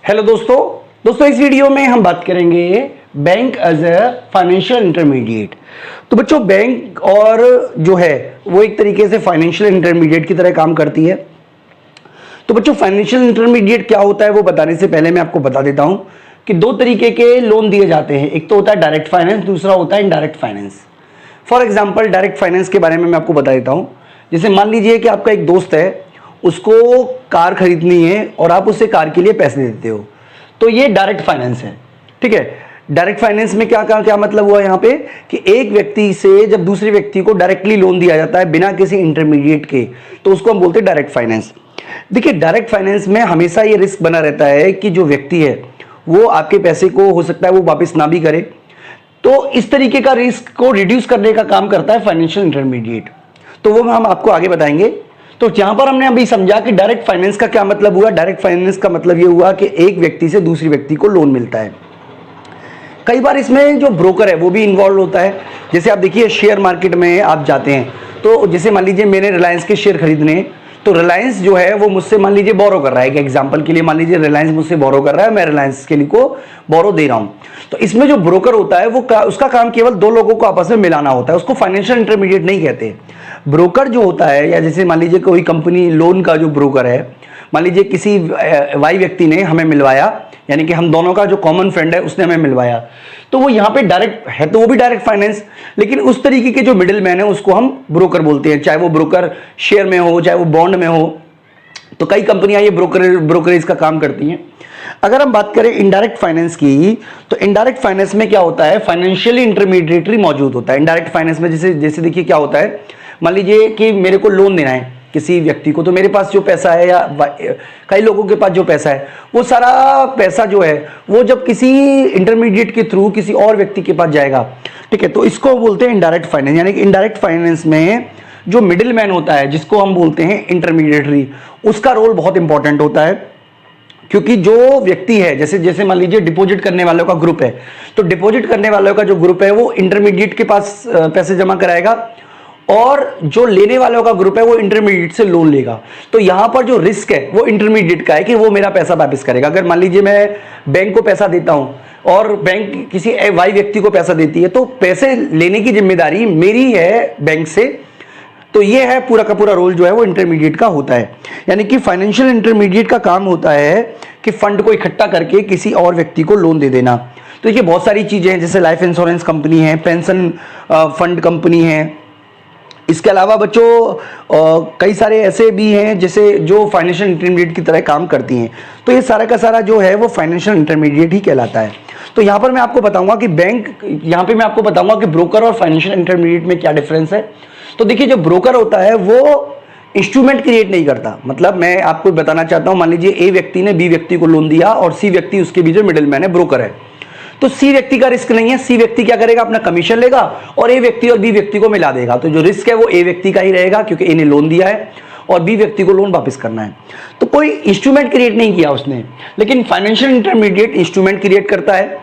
Hello दोस्तों इस video में हम बात करेंगे bank as a financial intermediate. तो बच्चों बैंक और जो है वो एक तरीके से फाइनेंशियल इंटरमीडिएट की तरह काम करती है। तो बच्चों फाइनेंशियल इंटरमीडिएट क्या होता है वो बताने से पहले मैं आपको बता देता हूं कि दो तरीके के लोन दिए जाते हैं। एक तो होता है डायरेक्ट फाइनेंस, दूसरा होता है indirect finance. For example direct finance के बारे में मैं आपको बता देता हूं। जैसे मान लीजिए कि आपका एक दोस्त है, उसको कार खरीदनी है और आप उससे कार के लिए पैसे देते हो, तो ये डायरेक्ट फाइनेंस है। ठीक है, डायरेक्ट फाइनेंस में क्या मतलब हुआ यहाँ पे कि एक व्यक्ति से जब दूसरे व्यक्ति को डायरेक्टली लोन दिया जाता है बिना किसी इंटरमीडिएट के, तो उसको हम बोलते हैं डायरेक्ट फाइनेंस। देखिए डायरेक्ट फाइनेंस में हमेशा ये रिस्क बना रहता है कि जो व्यक्ति है वो आपके पैसे को हो सकता है वो वापस ना भी करे, तो इस तरीके का रिस्क को रिड्यूस करने का काम करता है फाइनेंशियल इंटरमीडिएट। तो वो हम आपको आगे बताएंगे। तो यहां पर हमने अभी समझा कि डायरेक्ट फाइनेंस का क्या मतलब हुआ। डायरेक्ट फाइनेंस का मतलब ये हुआ कि एक व्यक्ति से दूसरे व्यक्ति को लोन मिलता है। कई बार इसमें जो ब्रोकर है वो भी इन्वॉल्व होता है। जैसे आप देखिए शेयर मार्केट में आप जाते हैं, तो जैसे मान लीजिए मैंने रिलायंस के शेयर खरीदने हैं, तो रिलायंस जो है वो मुझसे मान लीजिए बोरो कर रहा है। एक एग्जांपल के लिए मान लीजिए रिलायंस मुझसे बोरो कर रहा है, मैं रिलायंस के लिए को बोरो दे रहा हूं। तो इसमें जो ब्रोकर होता है वो उसका काम केवल दो लोगों को आपस में मिलाना होता है, उसको फाइनेंशियल इंटरमीडिएट नहीं कहते। ब्रोकर जो होता है, या जैसे मान लीजिए कोई कंपनी लोन का जो ब्रोकर है, मान लीजिए किसी वाई व्यक्ति ने हमें मिलवाया, यानी कि हम दोनों का जो कॉमन फ्रेंड है उसने हमें मिलवाया, तो वो यहाँ पे डायरेक्ट है, तो वो भी डायरेक्ट फाइनेंस। लेकिन उस तरीके के जो मिडिल मैन है उसको हम ब्रोकर बोलते हैं, चाहे वो ब्रोकर शेयर में हो चाहे वो बॉन्ड में हो। तो कई कंपनियां ये ब्रोकरेज का काम करती हैं। अगर हम बात करें इनडायरेक्ट फाइनेंस की, तो इनडायरेक्ट फाइनेंस में क्या होता है, फाइनेंशियली इंटरमीडिएटरी मौजूद होता है। इनडायरेक्ट फाइनेंस में जैसे देखिए क्या होता है, मान लीजिए कि मेरे को लोन देना है किसी व्यक्ति को, तो मेरे पास जो पैसा है या कई लोगों के पास जो पैसा है, वो सारा पैसा जो है वो जब किसी इंटरमीडिएट के थ्रू किसी और व्यक्ति के पास जाएगा, ठीक है, तो इसको बोलते हैं इनडायरेक्ट फाइनेंस। यानी कि इनडायरेक्ट फाइनेंस में जो मिडिल मैन होता है, जिसको हम बोलते हैं इंटरमीडिएटरी, उसका रोल बहुत इंपॉर्टेंट होता है। क्योंकि जो व्यक्ति है, जैसे मान लीजिए डिपॉजिट करने वालों का ग्रुप है, तो डिपॉजिट करने वालों का जो ग्रुप है वो इंटरमीडिएट के पास पैसे जमा कराएगा, और जो लेने वालों का ग्रुप है वो इंटरमीडिएट से लोन लेगा। तो यहां पर जो रिस्क है वो इंटरमीडिएट का है कि वो मेरा पैसा वापस करेगा। अगर मान लीजिए मैं बैंक को पैसा देता हूं और बैंक किसी वाई व्यक्ति को पैसा देती है, तो पैसे लेने की जिम्मेदारी मेरी है बैंक से। तो ये है पूरा का पूरा रोल जो है वो इंटरमीडिएट का होता है। यानी कि फाइनेंशियल इंटरमीडिएट का काम होता है कि फंड को इकट्ठा करके किसी और व्यक्ति को लोन दे देना। तो ये बहुत सारी चीजें हैं, जैसे लाइफ इंश्योरेंस कंपनी है, पेंशन फंड कंपनी है। इसके अलावा बच्चों कई सारे ऐसे भी हैं जैसे जो फाइनेंशियल इंटरमीडिएट की तरह काम करती हैं। तो ये सारा का सारा जो है वो फाइनेंशियल इंटरमीडिएट ही कहलाता है। तो यहाँ पर मैं आपको बताऊंगा कि यहाँ पे मैं आपको बताऊंगा कि ब्रोकर और फाइनेंशियल इंटरमीडिएट में क्या डिफरेंस है। तो देखिए जो ब्रोकर होता है वो इंस्ट्रूमेंट क्रिएट नहीं करता। मतलब मैं आपको बताना चाहता हूं, मान लीजिए ए व्यक्ति ने बी व्यक्ति को लोन दिया और सी व्यक्ति उसके बीच में मिडिल मैन है, ब्रोकर है। तो सी व्यक्ति का रिस्क नहीं है, सी व्यक्ति क्या करेगा, अपना कमीशन लेगा और ए व्यक्ति और बी व्यक्ति को मिला देगा। तो जो रिस्क है वो ए व्यक्ति का ही रहेगा, क्योंकि ए ने लोन दिया है और बी व्यक्ति को लोन वापस करना है। तो कोई इंस्ट्रूमेंट क्रिएट नहीं किया उसने। लेकिन फाइनेंशियल इंटरमीडिएट इंस्ट्रूमेंट क्रिएट करता है,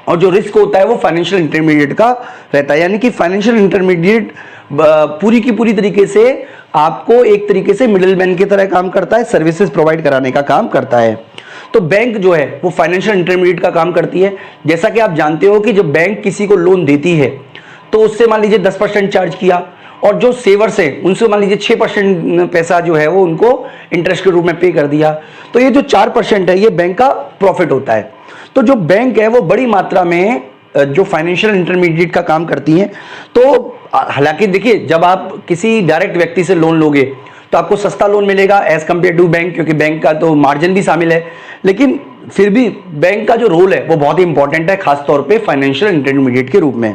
और जो रिस्क होता है वो फाइनेंशियल इंटरमीडिएट का रहता है। यानी कि फाइनेंशियल इंटरमीडिएट पूरी की पूरी तरीके से आपको एक तरीके से मिडिलमैन की तरह काम करता है, सर्विसेज प्रोवाइड कराने का काम करता है। तो बैंक जो है वो फाइनेंशियल इंटरमीडिएट का काम करती है। जैसा कि आप जानते हो कि जब बैंक किसी को लोन देती है तो उससे मान लीजिए 10% चार्ज किया, और जो सेवर्स है उनसे मान लीजिए 6% पैसा जो है वो उनको इंटरेस्ट के रूप में पे कर दिया। तो ये जो 4% है ये बैंक का प्रॉफिट होता है। तो जो बैंक है वो बड़ी मात्रा में जो फाइनेंशियल इंटरमीडिएट का काम करती हैं। तो हालांकि देखिए जब आप किसी डायरेक्ट व्यक्ति से लोन लोगे तो आपको सस्ता लोन मिलेगा एज कंपेयर टू बैंक, क्योंकि बैंक का तो मार्जिन भी शामिल है। लेकिन फिर भी बैंक का जो रोल है वो बहुत ही इंपॉर्टेंट है, खासतौर पे फाइनेंशियल इंटरमीडिएट के रूप में।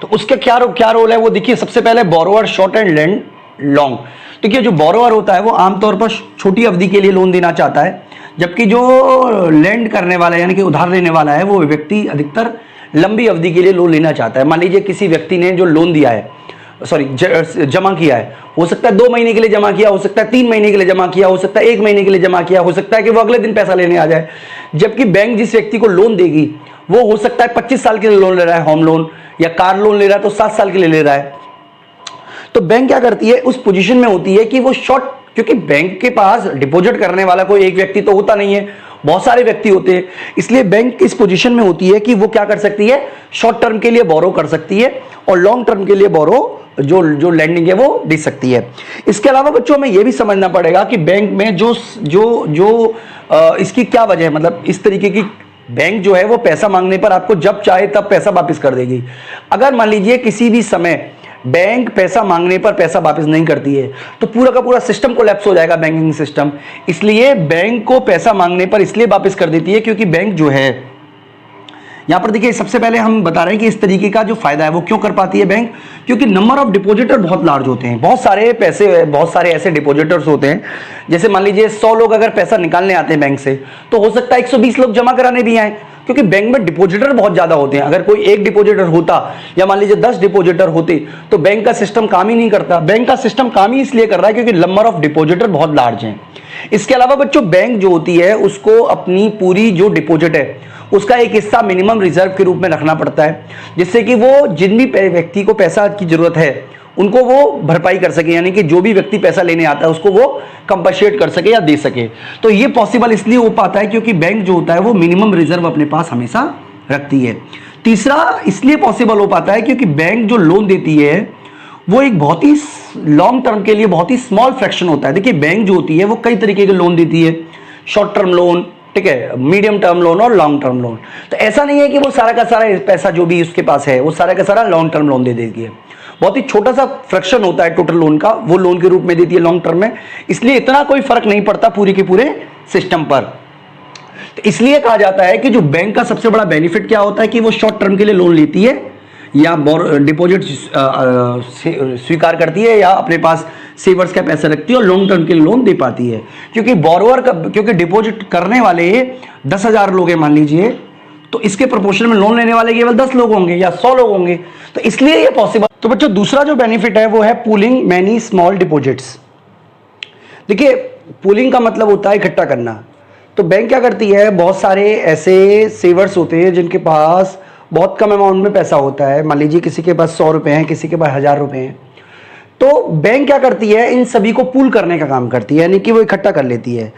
तो उसके क्या रोल है वो देखिए। सबसे पहले borrower short and lend long. देखिए जो बोरोवर होता है वो आमतौर पर छोटी अवधि के लिए लोन देना चाहता है, जबकि जो लेंड करने वाला है यानी कि उधार लेने वाला है वो व्यक्ति अधिकतर लंबी अवधि के लिए लोन लेना चाहता है। मान लीजिए किसी व्यक्ति ने जो लोन दिया है, जमा किया है, हो सकता है 2 महीने के लिए जमा किया, हो सकता है 3 महीने के लिए जमा किया, हो सकता है 1 महीने के लिए जमा किया, हो सकता है कि वो अगले दिन पैसा लेने आ जाए। जबकि बैंक जिस व्यक्ति को लोन देगी वो हो सकता है 25 साल के लिए लोन ले रहा है, होम लोन या कार लोन ले रहा है तो 7 साल के लिए ले रहा है। तो बैंक क्या करती है, उस पोजीशन में होती है कि वो शॉर्ट, क्योंकि बैंक के पास डिपॉजिट करने वाला कोई एक व्यक्ति तो होता नहीं है, बहुत सारे व्यक्ति होते हैं, इसलिए बैंक इस पोजीशन में होती है कि वो क्या कर सकती है, शॉर्ट टर्म के लिए बोरो कर सकती है और लॉन्ग टर्म के लिए बोरो जो लैंडिंग है वो दे सकती है। इसके अलावा बच्चों हमें यह भी समझना पड़ेगा कि बैंक में जो जो जो इसकी क्या वजह है, मतलब इस तरीके की बैंक जो है वो पैसा मांगने पर आपको जब चाहे तब पैसा वापस कर देगी। अगर मान लीजिए किसी भी समय बैंक पैसा मांगने पर पैसा वापस नहीं करती है तो पूरा का पूरा सिस्टम कोलैप्स हो जाएगा, बैंकिंग सिस्टम। इसलिए बैंक को पैसा मांगने पर इसलिए वापस कर देती है क्योंकि बैंक जो है, यहां पर देखिए सबसे पहले हम बता रहे हैं कि इस तरीके का जो फायदा है वो क्यों कर पाती है बैंक, क्योंकि नंबर ऑफ डिपॉजिटर बहुत लार्ज होते हैं, बहुत सारे ऐसे डिपॉजिटर्स होते हैं। जैसे मान लीजिए 100 लोग अगर पैसा निकालने आते हैं बैंक से, तो हो सकता है 120 लोग जमा कराने भी आए, क्योंकि बैंक में डिपॉजिटर बहुत ज्यादा होते हैं। अगर कोई एक डिपॉजिटर होता या मान लीजिए 10 डिपॉजिटर होते तो बैंक का सिस्टम काम ही नहीं करता। बैंक का सिस्टम काम ही इसलिए कर रहा है क्योंकि नंबर ऑफ डिपॉजिटर बहुत लार्ज हैं। इसके अलावा बच्चों बैंक जो होती है उसको अपनी पूरी जो डिपॉजिट है उसका एक हिस्सा मिनिमम रिजर्व के रूप में रखना पड़ता है, जिससे कि वो जिन भी व्यक्ति को पैसा की जरूरत है उनको वो भरपाई कर सके, यानी कि जो भी व्यक्ति पैसा लेने आता है उसको वो कंपनसेट कर सके या दे सके। तो ये पॉसिबल इसलिए हो पाता है क्योंकि बैंक जो होता है वो मिनिमम रिजर्व अपने पास हमेशा रखती है। तीसरा इसलिए पॉसिबल हो पाता है क्योंकि बैंक जो लोन देती है वो एक बहुत ही लॉन्ग टर्म के लिए बहुत ही स्मॉल फ्रैक्शन होता है। देखिए बैंक जो होती है वो कई तरीके के लोन देती है, शॉर्ट टर्म लोन, ठीक है, मीडियम टर्म लोन और लॉन्ग टर्म लोन। तो ऐसा नहीं है कि वो सारा का सारा पैसा जो भी उसके पास है वो सारा का सारा लॉन्ग टर्म लोन दे देती है। बहुत ही छोटा सा फ्रैक्शन होता है टोटल लोन का, वो लोन के रूप में देती है लॉन्ग टर्म में, इसलिए इतना कोई फर्क नहीं पड़ता पूरे के पूरे सिस्टम पर। तो इसलिए कहा जाता है कि जो बैंक का सबसे बड़ा बेनिफिट क्या होता है कि वो शॉर्ट टर्म के लिए लोन लेती है या डिपॉजिट स्वीकार करती है या अपने पास सेवर्स का पैसा रखती है और लॉन्ग टर्म के लिए लोन दे पाती है। क्योंकि डिपॉजिट करने वाले 10,000 लोग हैं मान लीजिए, तो इसके प्रोपोर्शन में लोन लेने वाले केवल 10 लोग होंगे या 100 लोग होंगे, तो इसलिए ये पॉसिबल। तो बच्चों दूसरा जो बेनिफिट है वो है पूलिंग मैनी स्मॉल डिपॉजिट्स। देखिए पूलिंग का मतलब होता है इकट्ठा करना। तो बैंक क्या करती है, बहुत सारे ऐसे सेवर्स होते हैं जिनके पास बहुत कम अमाउंट में पैसा होता है, मान लीजिए किसी के पास 100 रुपए हैं, किसी के पास 1000 रुपए हैं, तो बैंक क्या करती है इन सभी को पूल करने का काम करती है, यानी कि वो इकट्ठा कर लेती है।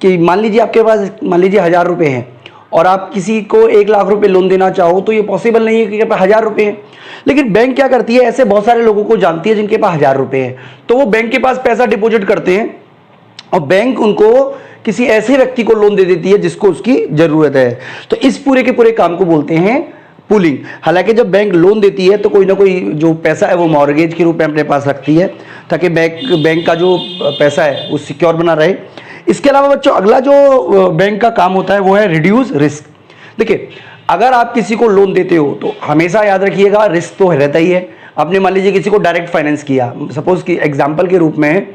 कि मान लीजिए आपके पास 1000 रुपए हैं और आप किसी को 1 लाख रुपए लोन देना चाहो तो ये पॉसिबल नहीं है क्योंकि आपके पास 1000 रुपए हैं। लेकिन बैंक क्या करती है, ऐसे बहुत सारे लोगों को जानती है जिनके पास 1000 रुपए हैं, तो वो बैंक के पास पैसा डिपॉजिट करते हैं और बैंक उनको किसी ऐसे व्यक्ति को लोन दे देती है जिसको उसकी जरूरत है। तो इस पूरे के पूरे काम को बोलते हैं पूलिंग। हालांकि जब बैंक लोन देती है तो कोई ना कोई जो पैसा है वो मॉर्गेज के रूप में अपने पास रखती है ताकि बैंक का जो पैसा है वो सिक्योर बना रहे। इसके अलावा बच्चों अगला जो बैंक का काम होता है वो है रिड्यूस रिस्क। देखिए अगर आप किसी को लोन देते हो तो हमेशा याद रखिएगा रिस्क तो रहता ही है। आपने मान लीजिए किसी को डायरेक्ट फाइनेंस किया, सपोज कि एग्जाम्पल के रूप में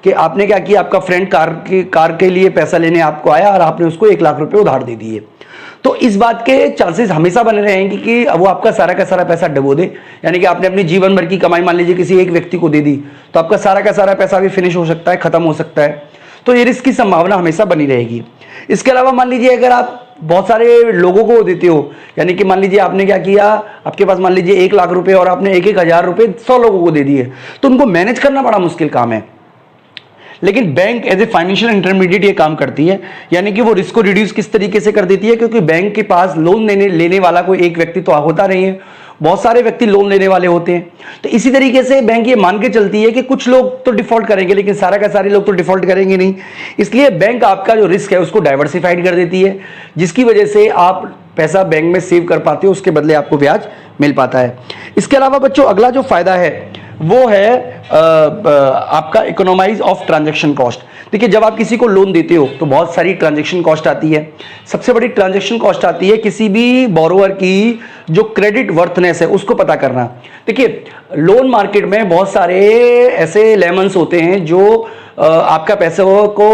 कि आपने क्या किया, आपका फ्रेंड कार के लिए पैसा लेने आपको आया और आपने उसको 1 लाख रुपए उधार दे दिए, तो इस बात के चांसेस हमेशा बने रहेंगे कि वो आपका सारा का सारा पैसा डुबो दे। यानी कि आपने अपनी जीवन भर की कमाई मान लीजिए किसी एक व्यक्ति को दे दी तो आपका सारा का सारा पैसा भी फिनिश हो सकता है, खत्म हो सकता है। तो ये रिस्क की संभावना हमेशा बनी रहेगी। इसके अलावा मान लीजिए अगर आप बहुत सारे लोगों को देते हो, यानी कि मान लीजिए आपने क्या किया, आपके पास मान लीजिए 1 लाख रुपए और आपने 1-1 हजार रुपए 100 लोगों को दे दिए, तो उनको मैनेज करना बड़ा मुश्किल काम है। लेकिन bank as a financial intermediate ये काम करती है, यानी कि वो रिस्क को रिड्यूस किस तरीके से कर देती है, क्योंकि बैंक के पास लोन लेने वाला कोई एक व्यक्ति तो होता नहीं है, बहुत सारे व्यक्ति लोन लेने वाले होते हैं। तो इसी तरीके से बैंक ये मान के चलती है कि कुछ लोग तो डिफॉल्ट करेंगे लेकिन सारा का सारे लोग तो डिफॉल्ट करेंगे नहीं, इसलिए बैंक आपका जो रिस्क है उसको डाइवर्सिफाइड कर देती है, जिसकी वजह से आप पैसा बैंक में सेव कर पाते हो, उसके बदले आपको ब्याज मिल पाता है। इसके अलावा बच्चों अगला जो फायदा है वो है आपका इकोनॉमाइज ऑफ ट्रांजैक्शन कॉस्ट। देखिए जब आप किसी को लोन देते हो तो बहुत सारी ट्रांजैक्शन कॉस्ट आती है। सबसे बड़ी ट्रांजैक्शन कॉस्ट आती है किसी भी बोरोवर की जो क्रेडिट वर्थनेस है उसको पता करना। देखिए लोन मार्केट में बहुत सारे ऐसे लेमन्स होते हैं जो आपका पैसे को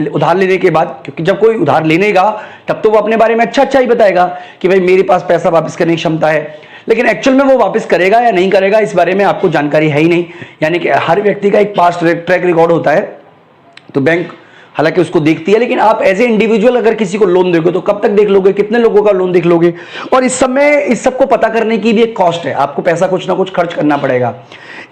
उधार लेने के बाद, क्योंकि जब कोई उधार लेनेगा तब तो वो अपने बारे में अच्छा ही बताएगा कि भाई मेरे पास पैसा वापस करने की क्षमता है, लेकिन एक्चुअल में वो वापस करेगा या नहीं करेगा इस बारे में आपको जानकारी है ही नहीं। यानी कि हर व्यक्ति का एक पास्ट ट्रैक रिकॉर्ड होता है, तो बैंक हालांकि उसको देखती है, लेकिन आप एज ए इंडिविजुअल अगर किसी को लोन दोगे तो कब तक देख लोगे, कितने लोगों का लोन देख लोगे, और इस समय इस सबको पता करने की भी एक कॉस्ट है, आपको पैसा कुछ ना कुछ खर्च करना पड़ेगा।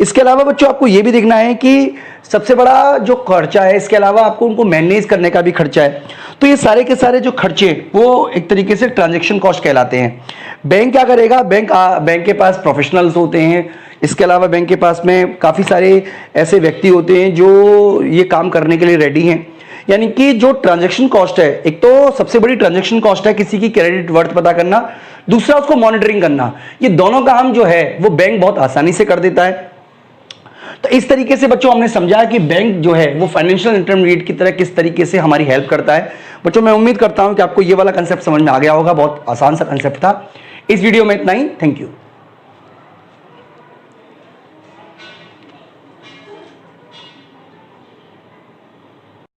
इसके अलावा बच्चों आपको यह भी देखना है कि सबसे बड़ा जो खर्चा है इसके अलावा आपको उनको मैनेज करने का भी खर्चा है। तो ये सारे के सारे जो खर्चे वो एक तरीके से ट्रांजैक्शन कॉस्ट कहलाते हैं। बैंक क्या करेगा, बैंक के पास प्रोफेशनल्स होते हैं, इसके अलावा बैंक के पास में काफ़ी सारे ऐसे व्यक्ति होते हैं जो ये काम करने के लिए रेडी हैं। यानी कि जो ट्रांजैक्शन कॉस्ट है, एक तो सबसे बड़ी ट्रांजैक्शन कॉस्ट है किसी की क्रेडिट वर्थ पता करना, दूसरा उसको मॉनिटरिंग करना। ये दोनों काम जो है वो बैंक बहुत आसानी से कर देता है। तो इस तरीके से बच्चों हमने समझा कि बैंक जो है वो फाइनेंशियल इंटरमीडिएट की तरह किस तरीके से हमारी हेल्प करता है। बच्चों मैं उम्मीद करता हूं कि आपको ये वाला कंसेप्ट समझ में आ गया होगा, बहुत आसान सा कंसेप्ट था। इस वीडियो में इतना ही, थैंक यू।